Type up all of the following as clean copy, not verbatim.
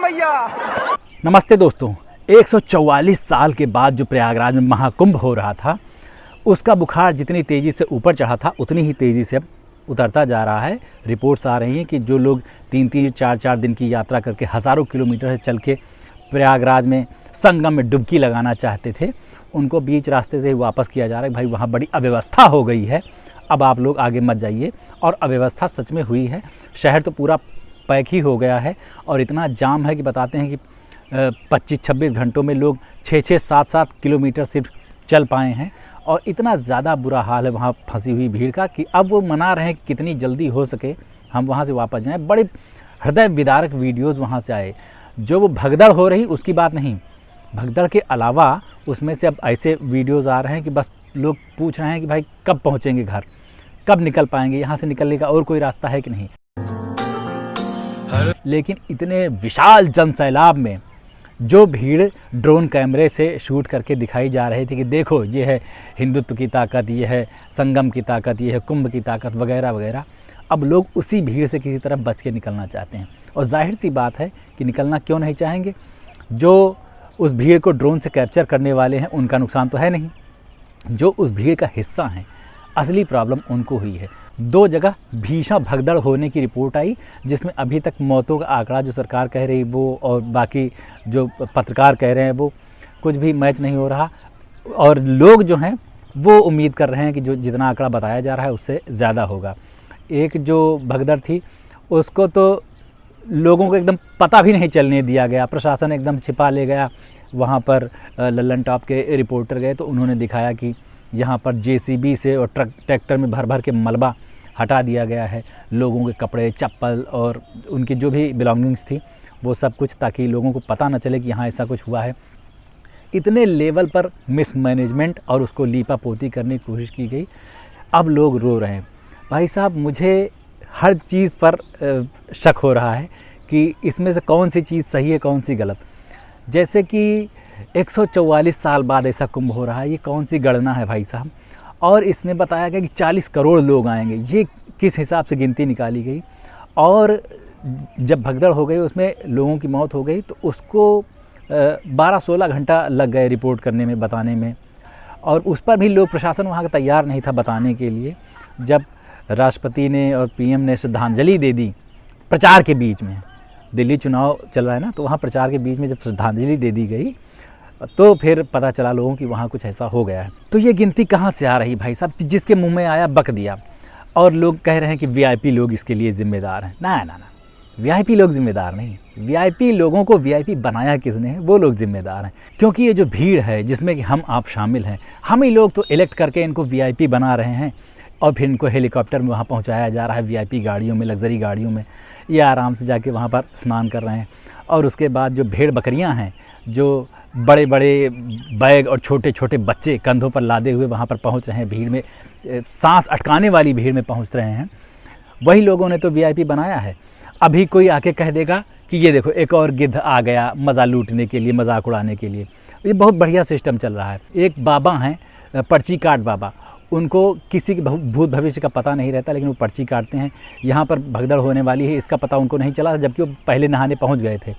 भैया। नमस्ते दोस्तों, 144 साल के बाद जो प्रयागराज में महाकुंभ हो रहा था, उसका बुखार जितनी तेज़ी से ऊपर चढ़ा था उतनी ही तेज़ी से अब उतरता जा रहा है। रिपोर्ट्स आ रही हैं कि जो लोग 3-3, 4-4 दिन की यात्रा करके हज़ारों किलोमीटर से चल के प्रयागराज में संगम में डुबकी लगाना चाहते थे, उनको बीच रास्ते से ही वापस किया जा रहा है। भाई वहाँ बड़ी अव्यवस्था हो गई है, अब आप लोग आगे मत जाइए। और अव्यवस्था सच में हुई है। शहर तो पूरा पैक ही हो गया है और इतना जाम है कि बताते हैं कि 25-26 घंटों में लोग 6-6, 7-7 किलोमीटर सिर्फ चल पाए हैं। और इतना ज़्यादा बुरा हाल है वहाँ फंसी हुई भीड़ का कि अब वो मना रहे हैं कि कितनी जल्दी हो सके हम वहाँ से वापस जाएं। बड़े हृदय विदारक वीडियोज़ वहाँ से आए। जो वो भगदड़ हो रही उसकी बात नहीं, भगदड़ के अलावा उसमें से अब ऐसे वीडियोज़ आ रहे हैं कि बस लोग पूछ रहे हैं कि भाई कब पहुँचेंगे घर, कब निकल पाएंगे, यहाँ से निकलने का और कोई रास्ता है कि नहीं। लेकिन इतने विशाल जनसैलाब में जो भीड़ ड्रोन कैमरे से शूट करके दिखाई जा रही थी कि देखो ये है हिंदुत्व की ताकत, ये है संगम की ताकत, ये है कुंभ की ताकत वगैरह वगैरह, अब लोग उसी भीड़ से किसी तरह बच के निकलना चाहते हैं। और जाहिर सी बात है कि निकलना क्यों नहीं चाहेंगे, जो उस भीड़ को ड्रोन से कैप्चर करने वाले हैं उनका नुकसान तो है नहीं, जो उस भीड़ का हिस्सा हैं असली प्रॉब्लम उनको हुई है। 2 जगह भीषण भगदड़ होने की रिपोर्ट आई, जिसमें अभी तक मौतों का आंकड़ा जो सरकार कह रही वो और बाकी जो पत्रकार कह रहे हैं वो कुछ भी मैच नहीं हो रहा। और लोग जो हैं वो उम्मीद कर रहे हैं कि जो जितना आंकड़ा बताया जा रहा है उससे ज़्यादा होगा। एक जो भगदड़ थी उसको तो लोगों को एकदम पता भी नहीं चलने दिया गया, प्रशासन एकदम छिपा ले गया। वहाँ पर लल्लन टॉप के रिपोर्टर गए तो उन्होंने दिखाया कि यहाँ पर जेसीबी से और ट्रैक्टर में भर भर के मलबा हटा दिया गया है, लोगों के कपड़े, चप्पल और उनकी जो भी बिलोंगिंग्स थी वो सब कुछ, ताकि लोगों को पता न चले कि यहाँ ऐसा कुछ हुआ है। इतने लेवल पर मिसमैनेजमेंट और उसको लीपा पोती करने की कोशिश की गई। अब लोग रो रहे हैं। भाई साहब, मुझे हर चीज़ पर शक हो रहा है कि इसमें से कौन सी चीज़ सही है कौन सी गलत। जैसे कि 144 साल बाद ऐसा कुंभ हो रहा है, ये कौन सी गणना है भाई साहब। और इसमें बताया गया कि 40 करोड़ लोग आएंगे, ये किस हिसाब से गिनती निकाली गई। और जब भगदड़ हो गई उसमें लोगों की मौत हो गई तो उसको 12-16 घंटा लग गए रिपोर्ट करने में, बताने में। और उस पर भी लोग, प्रशासन वहाँ का तैयार नहीं था बताने के लिए। जब राष्ट्रपति ने और पीएम ने श्रद्धांजलि दे दी प्रचार के बीच में, दिल्ली चुनाव चल रहा है ना, तो वहाँ प्रचार के बीच में जब श्रद्धांजलि दे दी गई तो फिर पता चला लोगों कि वहाँ कुछ ऐसा हो गया है। तो ये गिनती कहाँ से आ रही भाई साहब, जिसके मुंह में आया बक दिया। और लोग कह रहे हैं कि वीआईपी लोग इसके लिए ज़िम्मेदार हैं। ना ना ना, वीआईपी लोग ज़िम्मेदार नहीं। वीआईपी लोगों को वीआईपी बनाया किसने है, वो लोग ज़िम्मेदार हैं। क्योंकि ये जो भीड़ है जिसमें कि हम आप शामिल हैं, हम ही लोग तो इलेक्ट करके इनको वीआईपी बना रहे हैं। और फिर इनको हेलीकॉप्टर में वहाँ पहुँचाया जा रहा है, वीआईपी गाड़ियों में, लग्जरी गाड़ियों में। ये आराम से जाके वहाँ पर स्नान कर रहे हैं। और उसके बाद जो भेड़ बकरियाँ हैं, जो बड़े बड़े बैग और छोटे छोटे बच्चे कंधों पर लादे हुए वहाँ पर पहुँच रहे हैं, भीड़ में, सांस अटकाने वाली भीड़ में पहुँच रहे हैं, वही लोगों ने तो वीआईपी बनाया है। अभी कोई आके कह देगा कि ये देखो एक और गिद्ध आ गया मज़ा लूटने के लिए, मजाक उड़ाने के लिए। ये बहुत बढ़िया सिस्टम चल रहा है। एक बाबा हैं, पर्ची काट बाबा, उनको किसी के भूत भविष्य का पता नहीं रहता, लेकिन वो पर्ची काटते हैं। यहाँ पर भगदड़ होने वाली है इसका पता उनको नहीं चला, जबकि वो पहले नहाने पहुँच गए थे।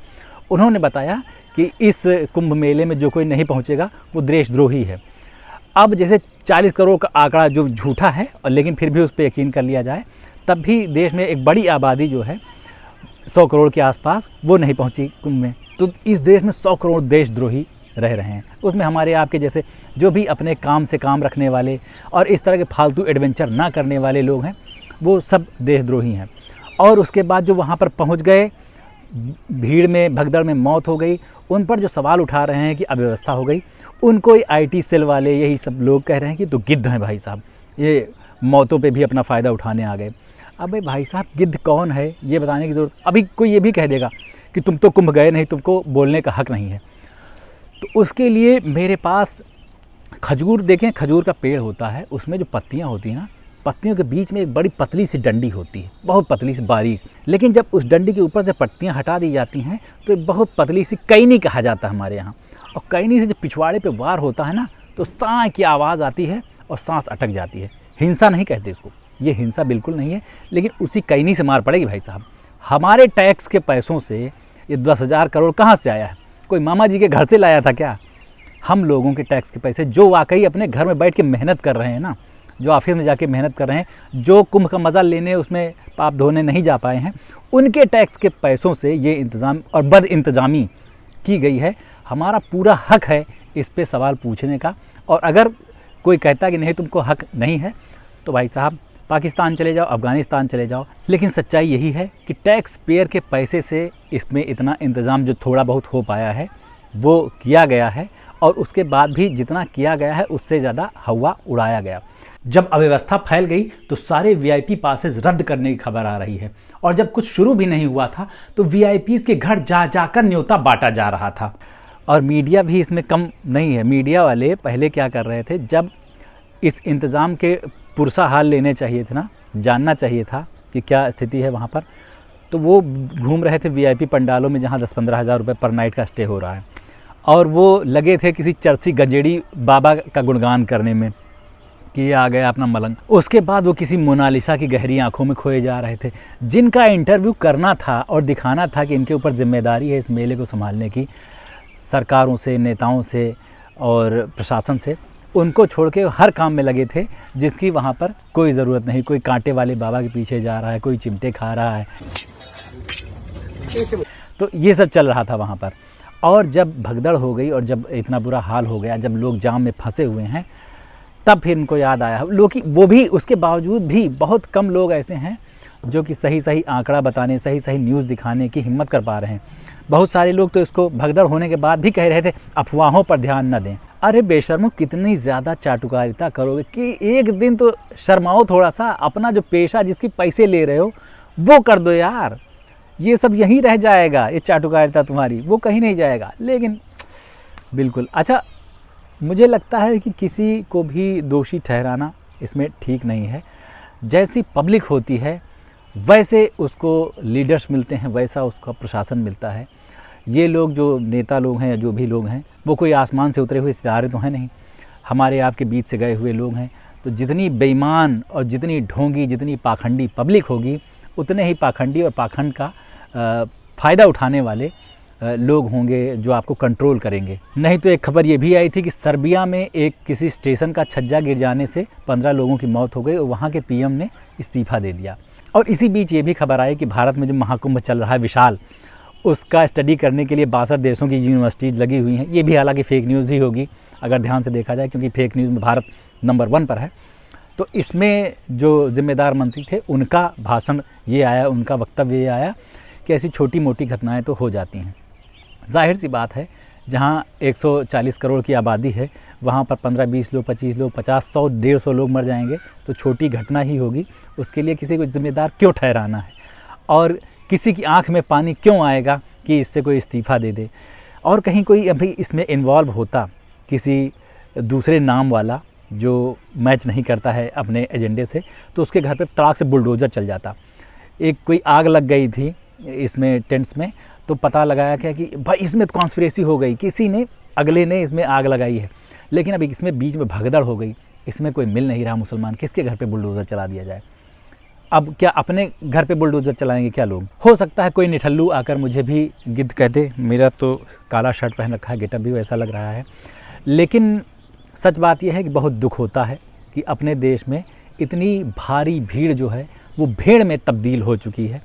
उन्होंने बताया कि इस कुंभ मेले में जो कोई नहीं पहुँचेगा वो देशद्रोही है। अब जैसे 40 करोड़ का आंकड़ा जो झूठा है, और लेकिन फिर भी उस पर यकीन कर लिया जाए, तब भी देश में एक बड़ी आबादी जो है 100 करोड़ के आसपास, वो नहीं पहुँची कुंभ में। तो इस देश में 100 करोड़ देशद्रोही रह रहे हैं। उसमें हमारे आपके जैसे जो भी अपने काम से काम रखने वाले और इस तरह के फालतू एडवेंचर ना करने वाले लोग हैं, वो सब देशद्रोही हैं। और उसके बाद जो वहाँ पर पहुँच गए, भीड़ में भगदड़ में मौत हो गई, उन पर जो सवाल उठा रहे हैं कि अव्यवस्था हो गई, उनको आईटी सेल वाले यही सब लोग कह रहे हैं कि तो गिद्ध हैं भाई साहब, ये मौतों पे भी अपना फ़ायदा उठाने आ गए। अब भाई साहब, गिद्ध कौन है ये बताने की ज़रूरत। अभी कोई ये भी कह देगा कि तुम तो कुंभ गए नहीं, तुमको बोलने का हक नहीं है। तो उसके लिए मेरे पास खजूर, देखें खजूर का पेड़ होता है, उसमें जो पत्तियाँ होती हैं ना, पत्तियों के बीच में एक बड़ी पतली सी डंडी होती है, बहुत पतली सी बारीक। लेकिन जब उस डंडी के ऊपर से पत्तियाँ हटा दी जाती हैं तो एक बहुत पतली सी कैनी कहा जाता है हमारे यहाँ। और कैनी से जब पिछवाड़े पे वार होता है ना, तो साँ की आवाज़ आती है और सांस अटक जाती है। हिंसा नहीं कहते इसको, ये हिंसा बिल्कुल नहीं है, लेकिन उसी कैनी से मार पड़ेगी भाई साहब। हमारे टैक्स के पैसों से ये 10,000 करोड़ कहाँ से आया है? कोई मामा जी के घर से लाया था क्या? हम लोगों के टैक्स के पैसे, जो वाकई अपने घर में बैठ के मेहनत कर रहे हैं ना, जो ऑफिस में जाके मेहनत कर रहे हैं, जो कुंभ का मज़ा लेने उसमें पाप धोने नहीं जा पाए हैं, उनके टैक्स के पैसों से ये इंतज़ाम और बद इंतज़ामी की गई है। हमारा पूरा हक है इस पे सवाल पूछने का। और अगर कोई कहता कि नहीं तुमको हक नहीं है, तो भाई साहब पाकिस्तान चले जाओ, अफ़गानिस्तान चले जाओ। लेकिन सच्चाई यही है कि टैक्स पेयर के पैसे से इसमें इतना इंतज़ाम जो थोड़ा बहुत हो पाया है वो किया गया है, और उसके बाद भी जितना किया गया है उससे ज़्यादा हवा उड़ाया गया। जब अव्यवस्था फैल गई तो सारे वीआईपी पासेस रद्द करने की खबर आ रही है, और जब कुछ शुरू भी नहीं हुआ था तो वीआईपी के घर जा जाकर न्योता बांटा जा रहा था। और मीडिया भी इसमें कम नहीं है। मीडिया वाले पहले क्या कर रहे थे, जब इस इंतज़ाम के पुरसा हाल लेने चाहिए थे ना, जानना चाहिए था कि क्या स्थिति है वहाँ पर, तो वो घूम रहे थे वीआईपी पंडालों में जहाँ 10-15 हज़ार रुपये पर नाइट का स्टे हो रहा है, और वो लगे थे किसी चरसी गंजेड़ी बाबा का गुणगान करने में कि ये आ गया अपना मलंग। उसके बाद वो किसी मोनालिसा की गहरी आंखों में खोए जा रहे थे। जिनका इंटरव्यू करना था और दिखाना था कि इनके ऊपर जिम्मेदारी है इस मेले को संभालने की, सरकारों से, नेताओं से और प्रशासन से, उनको छोड़ के हर काम में लगे थे जिसकी वहाँ पर कोई ज़रूरत नहीं। कोई कांटे वाले बाबा के पीछे जा रहा है, कोई चिमटे खा रहा है, तो ये सब चल रहा था वहाँ पर। और जब भगदड़ हो गई और जब इतना बुरा हाल हो गया, जब लोग जाम में फंसे हुए हैं, तब फिर इनको याद आया। लोग की वो भी, उसके बावजूद भी बहुत कम लोग ऐसे हैं जो कि सही सही आंकड़ा बताने, सही सही न्यूज़ दिखाने की हिम्मत कर पा रहे हैं। बहुत सारे लोग तो इसको भगदड़ होने के बाद भी कह रहे थे अफवाहों पर ध्यान न दें। अरे बेशर्मो, कितनी ज़्यादा चाटुकारिता करोगे कि एक दिन तो शर्माओ थोड़ा सा। अपना जो पेशा, जिसकी पैसे ले रहे हो, वो कर दो यार। ये सब यहीं रह जाएगा, ये चाटुकारिता तुम्हारी, वो कहीं नहीं जाएगा। लेकिन बिल्कुल अच्छा, मुझे लगता है कि किसी को भी दोषी ठहराना इसमें ठीक नहीं है। जैसी पब्लिक होती है वैसे उसको लीडर्स मिलते हैं, वैसा उसका प्रशासन मिलता है। ये लोग जो नेता लोग हैं, जो भी लोग हैं, वो कोई आसमान से उतरे हुए सितारे तो हैं नहीं, हमारे आपके बीच से गए हुए लोग हैं। तो जितनी बेईमान और जितनी ढोंगी, जितनी पाखंडी पब्लिक होगी, उतने ही पाखंडी और पाखंड का फ़ायदा उठाने वाले लोग होंगे जो आपको कंट्रोल करेंगे। नहीं तो एक खबर ये भी आई थी कि सर्बिया में एक किसी स्टेशन का छज्जा गिर जाने से 15 लोगों की मौत हो गई और वहाँ के पीएम ने इस्तीफ़ा दे दिया। और इसी बीच ये भी खबर आई कि भारत में जो महाकुंभ चल रहा है विशाल, उसका स्टडी करने के लिए 62 देशों की यूनिवर्सिटीज़ लगी हुई हैं। ये भी हालांकि फ़ेक न्यूज़ ही होगी अगर ध्यान से देखा जाए, क्योंकि फ़ेक न्यूज़ में भारत नंबर 1 पर है। तो इसमें जो ज़िम्मेदार मंत्री थे उनका भाषण ये आया, उनका वक्तव्य ये आया कि ऐसी छोटी मोटी घटनाएं तो हो जाती हैं। जाहिर सी बात है, जहाँ 140 करोड़ की आबादी है वहाँ पर 15-20 लोग, 25 लोग, 50, 100, 150 लोग मर जाएंगे तो छोटी घटना ही होगी। उसके लिए किसी को जिम्मेदार क्यों ठहराना है, और किसी की आंख में पानी क्यों आएगा कि इससे कोई इस्तीफ़ा दे दे। और कहीं कोई अभी इसमें इन्वॉल्व होता, किसी दूसरे नाम वाला जो मैच नहीं करता है अपने एजेंडे से, तो उसके घर पे तड़ाक से बुलडोज़र चल जाता। एक कोई आग लग गई थी इसमें टेंट्स में, तो पता लगाया क्या कि भाई इसमें तो कॉन्स्पिरेसी हो गई, किसी ने, अगले ने इसमें आग लगाई है। लेकिन अभी इसमें बीच में भगदड़ हो गई, इसमें कोई मिल नहीं रहा मुसलमान, किसके घर पे बुलडोज़र चला दिया जाए। अब क्या अपने घर पे बुलडोज़र चलाएंगे क्या लोग? हो सकता है कोई निठल्लू आकर मुझे भी गिद्ध कह दे, मेरा तो काला शर्ट पहन रखा है, गेटअप भी वैसा लग रहा है। लेकिन सच बात यह है कि बहुत दुख होता है कि अपने देश में इतनी भारी भीड़ जो है वो भेड़ में तब्दील हो चुकी है।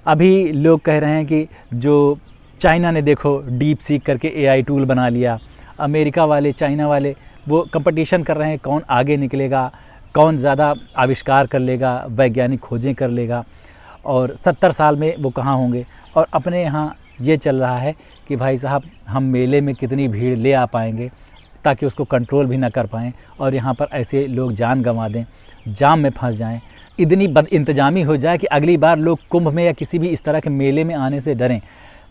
अभी लोग कह रहे हैं कि जो चाइना ने देखो डीप सीक करके एआई टूल बना लिया, अमेरिका वाले, चाइना वाले वो कंपटीशन कर रहे हैं कौन आगे निकलेगा, कौन ज़्यादा आविष्कार कर लेगा, वैज्ञानिक खोजें कर लेगा, और 70 साल में वो कहाँ होंगे। और अपने यहाँ ये चल रहा है कि भाई साहब हम मेले में कितनी भीड़ ले आ पाएंगे ताकि उसको कंट्रोल भी ना कर पाएँ, और यहाँ पर ऐसे लोग जान गंवा दें, जाम में फंस जाएं, इतनी बद इंतजामी हो जाए कि अगली बार लोग कुंभ में या किसी भी इस तरह के मेले में आने से डरें।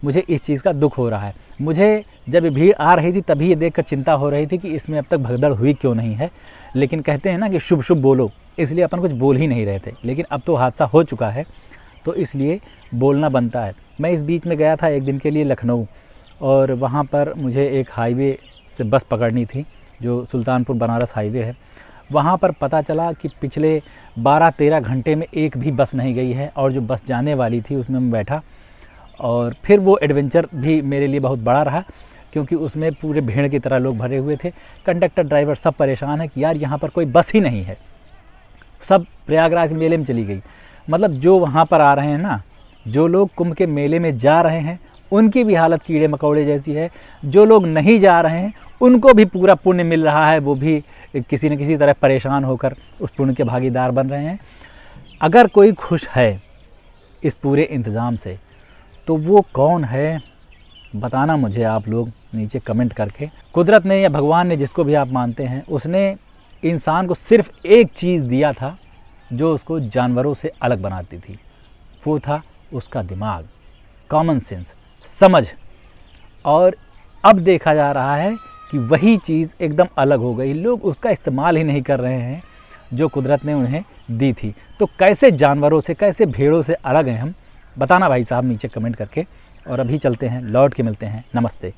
मुझे इस चीज़ का दुख हो रहा है। मुझे जब भीड़ आ रही थी तभी ये देखकर चिंता हो रही थी कि इसमें अब तक भगदड़ हुई क्यों नहीं है। लेकिन कहते हैं ना कि शुभ शुभ बोलो, इसलिए अपन कुछ बोल ही नहीं रहे थे। लेकिन अब तो हादसा हो चुका है तो इसलिए बोलना बनता है। मैं इस बीच में गया था एक दिन के लिए लखनऊ, और वहाँ पर मुझे एक हाईवे से बस पकड़नी थी जो सुल्तानपुर बनारस हाईवे है। वहाँ पर पता चला कि पिछले 12-13 घंटे में एक भी बस नहीं गई है, और जो बस जाने वाली थी उसमें मैं बैठा और फिर वो एडवेंचर भी मेरे लिए बहुत बड़ा रहा, क्योंकि उसमें पूरे भीड़ की तरह लोग भरे हुए थे। कंडक्टर ड्राइवर सब परेशान है कि यार यहाँ पर कोई बस ही नहीं है, सब प्रयागराज मेले में चली गई। मतलब जो वहाँ पर आ रहे हैं ना, जो लोग कुंभ के मेले में जा रहे हैं उनकी भी हालत कीड़े मकोड़े जैसी है, जो लोग नहीं जा रहे हैं उनको भी पूरा पुण्य मिल रहा है, वो भी किसी न किसी तरह परेशान होकर उस पुण्य के भागीदार बन रहे हैं। अगर कोई खुश है इस पूरे इंतज़ाम से तो वो कौन है, बताना मुझे आप लोग नीचे कमेंट करके। कुदरत ने या भगवान ने, जिसको भी आप मानते हैं, उसने इंसान को सिर्फ़ एक चीज़ दिया था जो उसको जानवरों से अलग बनाती थी, वो था उसका दिमाग, कॉमन सेंस, समझ। और अब देखा जा रहा है कि वही चीज़ एकदम अलग हो गई, लोग उसका इस्तेमाल ही नहीं कर रहे हैं जो कुदरत ने उन्हें दी थी। तो कैसे जानवरों से, कैसे भेड़ों से अलग हैं हम, बताना भाई साहब नीचे कमेंट करके। और अभी चलते हैं, लौट के मिलते हैं। नमस्ते।